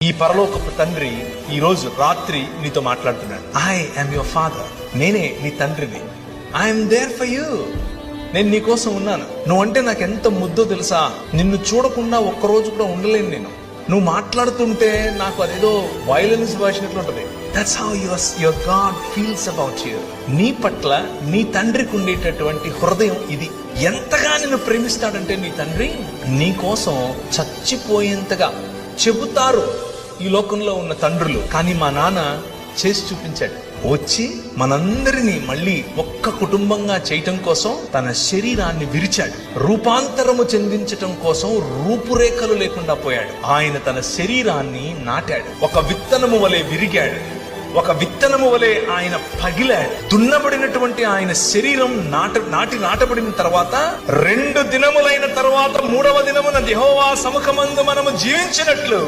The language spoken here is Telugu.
ఈ పరలోకపు తండ్రి ఈ రోజు రాత్రి నీతో మాట్లాడుతున్నాడు. I am your father. నేనే నీ తండ్రిని. I'm there for you. నేను నీ కోసం ఉన్నాను. నువ్వంటే నాకు ఎంత ముద్దో తెలుసా. నిన్ను చూడకుండా ఒక్కరోజు కూడా ఉండలేను నేను. నువ్వు మాట్లాడుతుంటే నాకు అదేదో వైలెన్స్ భాషనట్లు ఉంటది. That's how your God feels about you. నీ పట్ల నీ తండ్రికి ఉండేటటువంటి హృదయం ఇది. ఎంతగా నిన్ను ప్రేమిస్తాడంటే నీ తండ్రి నీ కోసం చచ్చిపోయేంతగా చెబుతారు ఈ లోకంలో ఉన్న తండ్రులు. కానీ మా నాన్న చేసి చూపించాడు. వచ్చి మనందరినీ మళ్ళీ ఒక్క కుటుంబంగా చేయటం కోసం తన శరీరాన్ని విరిచాడు. రూపాంతరము చెందించటం కోసం రూపురేఖలు లేకుండా పోయాడు. ఆయన తన శరీరాన్ని నాటాడు. ఒక విత్తనము వలె విరిగాడు. ఒక విత్తనము వలె ఆయన పగిలాడు. దున్నబడినటువంటి ఆయన శరీరం నాటబడిన తర్వాత 2 దినములైన తర్వాత 3వ దినమున యెహోవా సముఖమందు మనము జీవించినట్లు